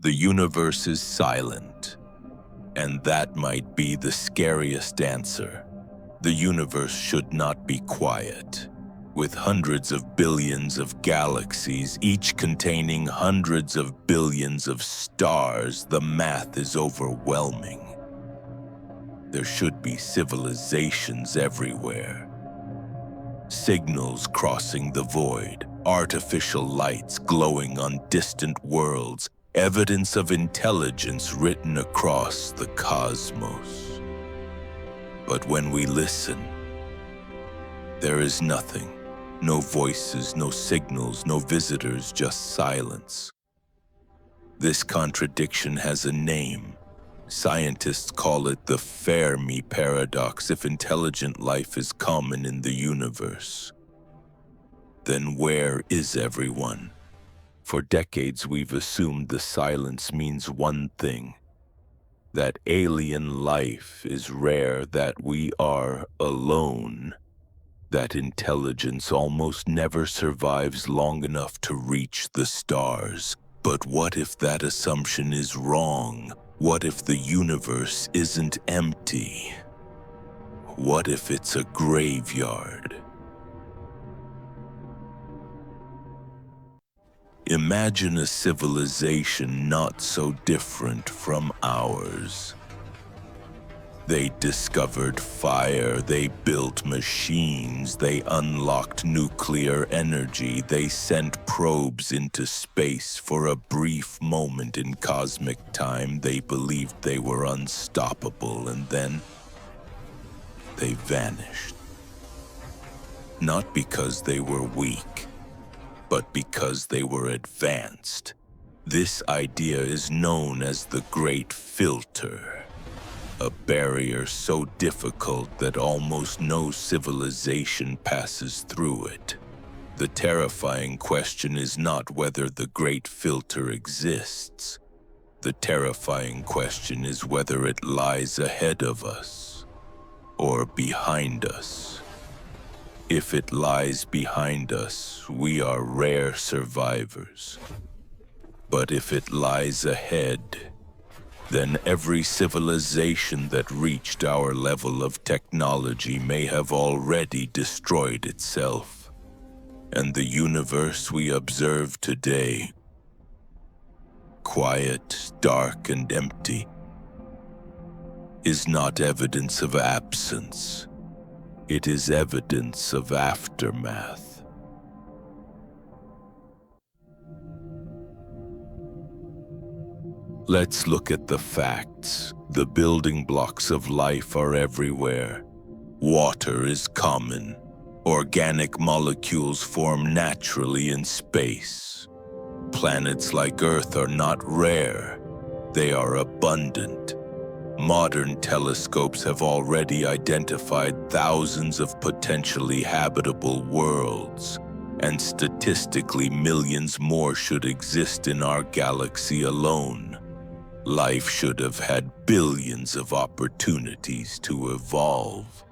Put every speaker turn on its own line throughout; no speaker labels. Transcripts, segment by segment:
The universe is silent, and that might be the scariest answer. The universe should not be quiet. With hundreds of billions of galaxies, each containing hundreds of billions of stars, the math is overwhelming. There should be civilizations everywhere. Signals crossing the void, artificial lights glowing on distant worlds, evidence of intelligence written across the cosmos. But when we listen, there is nothing. No voices, no signals, no visitors, just silence. This contradiction has a name. Scientists call it the Fermi Paradox. If intelligent life is common in the universe, then where is everyone? For decades, we've assumed the silence means one thing: that alien life is rare, that we are alone, that intelligence almost never survives long enough to reach the stars. But what if that assumption is wrong? What if the universe isn't empty? What if it's a graveyard? Imagine a civilization not so different from ours. They discovered fire, they built machines, they unlocked nuclear energy, they sent probes into space. For a brief moment in cosmic time, they believed they were unstoppable, and then they vanished. Not because they were weak, but because they were advanced. This idea is known as the Great Filter. A barrier so difficult that almost no civilization passes through it. The terrifying question is not whether the Great Filter exists. The terrifying question is whether it lies ahead of us or behind us. If it lies behind us, we are rare survivors. But if it lies ahead, then every civilization that reached our level of technology may have already destroyed itself. And the universe we observe today, quiet, dark, and empty, is not evidence of absence. It is evidence of aftermath. Let's look at the facts. The building blocks of life are everywhere. Water is common. Organic molecules form naturally in space. Planets like Earth are not rare. They are abundant. Modern telescopes have already identified thousands of potentially habitable worlds, and statistically millions more should exist in our galaxy alone. Life should have had billions of opportunities to evolve.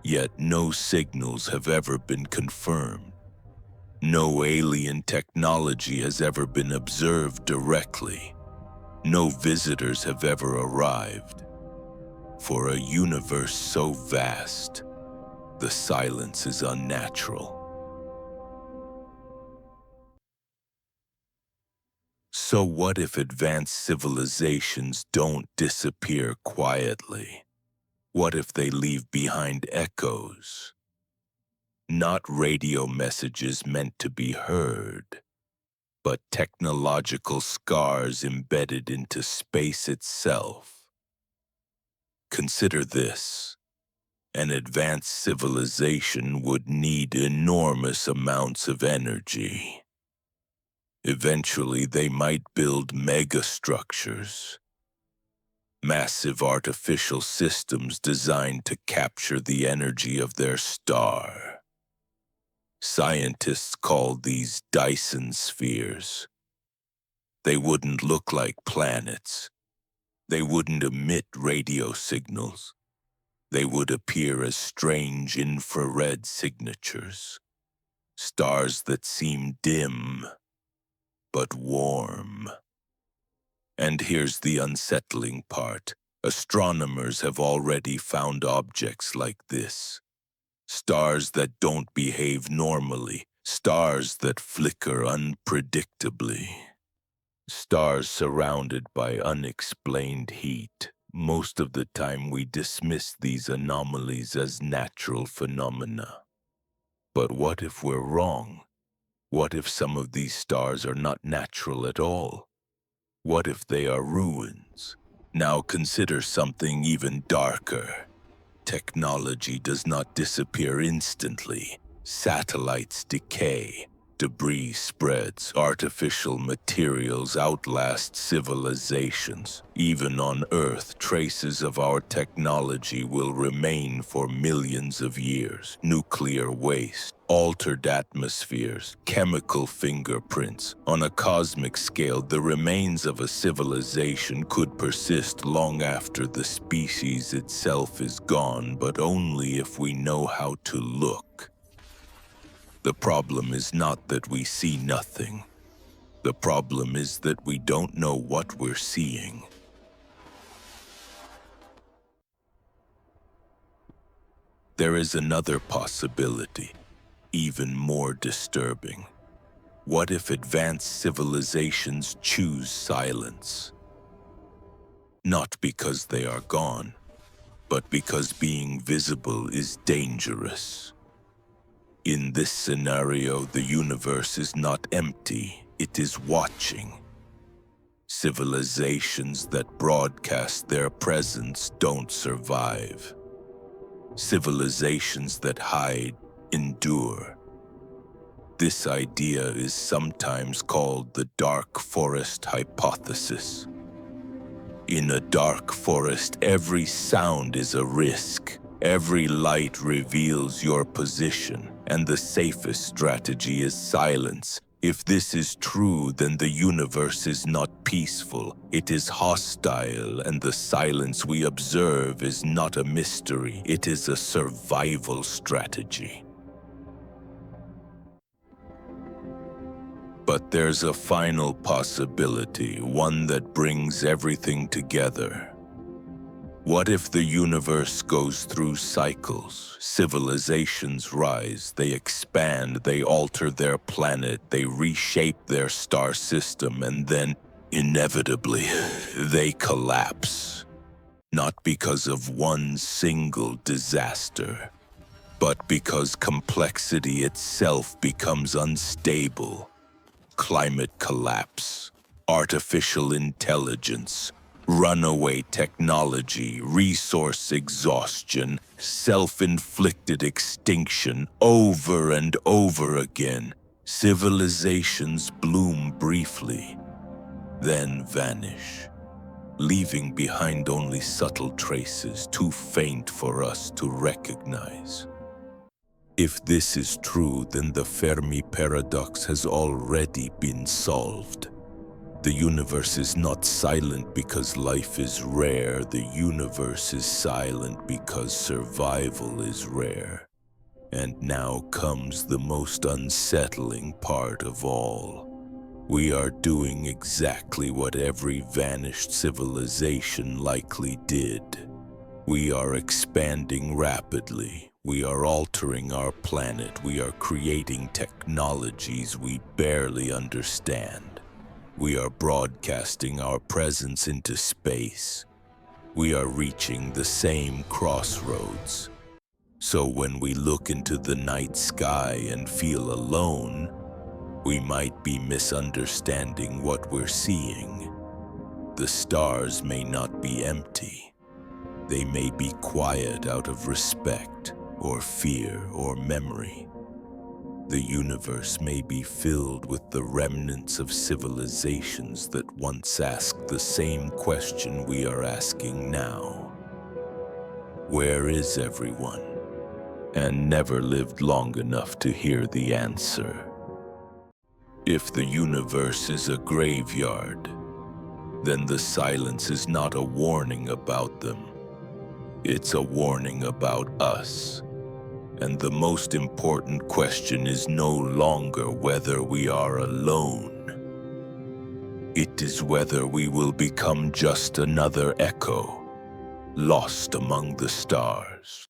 Yet no signals have ever been confirmed. No alien technology has ever been observed directly. No visitors have ever arrived. For a universe so vast, the silence is unnatural. So what if advanced civilizations don't disappear quietly? What if they leave behind echoes? Not radio messages meant to be heard, but technological scars embedded into space itself. Consider this. An advanced civilization would need enormous amounts of energy. Eventually, they might build megastructures, massive artificial systems designed to capture the energy of their star. Scientists call these Dyson spheres. They wouldn't look like planets. They wouldn't emit radio signals. They would appear as strange infrared signatures, stars that seem dim but warm. And here's the unsettling part. Astronomers have already found objects like this. Stars that don't behave normally. Stars that flicker unpredictably. Stars surrounded by unexplained heat. Most of the time we dismiss these anomalies as natural phenomena. But what if we're wrong? What if some of these stars are not natural at all? What if they are ruins? Now consider something even darker. Technology does not disappear instantly. Satellites decay. Debris spreads. Artificial materials outlast civilizations. Even on Earth, traces of our technology will remain for millions of years. Nuclear waste, altered atmospheres, chemical fingerprints. On a cosmic scale, the remains of a civilization could persist long after the species itself is gone, but only if we know how to look. The problem is not that we see nothing. The problem is that we don't know what we're seeing. There is another possibility, even more disturbing. What if advanced civilizations choose silence? Not because they are gone, but because being visible is dangerous. In this scenario, the universe is not empty, it is watching. Civilizations that broadcast their presence don't survive. Civilizations that hide endure. This idea is sometimes called the dark forest hypothesis. In a dark forest, every sound is a risk. Every light reveals your position, and the safest strategy is silence. If this is true, then the universe is not peaceful. It is hostile, and the silence we observe is not a mystery. It is a survival strategy. But there's a final possibility, one that brings everything together. What if the universe goes through cycles? Civilizations rise, they expand, they alter their planet, they reshape their star system, and then, inevitably, they collapse. Not because of one single disaster, but because complexity itself becomes unstable. Climate collapse, artificial intelligence, runaway technology, resource exhaustion, self-inflicted extinction, over and over again. Civilizations bloom briefly, then vanish, leaving behind only subtle traces too faint for us to recognize. If this is true, then the Fermi Paradox has already been solved. The universe is not silent because life is rare. The universe is silent because survival is rare. And now comes the most unsettling part of all. We are doing exactly what every vanished civilization likely did. We are expanding rapidly. We are altering our planet. We are creating technologies we barely understand. We are broadcasting our presence into space. We are reaching the same crossroads. So when we look into the night sky and feel alone, we might be misunderstanding what we're seeing. The stars may not be empty. They may be quiet out of respect, or fear, or memory. The universe may be filled with the remnants of civilizations that once asked the same question we are asking now. Where is everyone? And never lived long enough to hear the answer. If the universe is a graveyard, then the silence is not a warning about them. It's a warning about us. And the most important question is no longer whether we are alone. It is whether we will become just another echo, lost among the stars.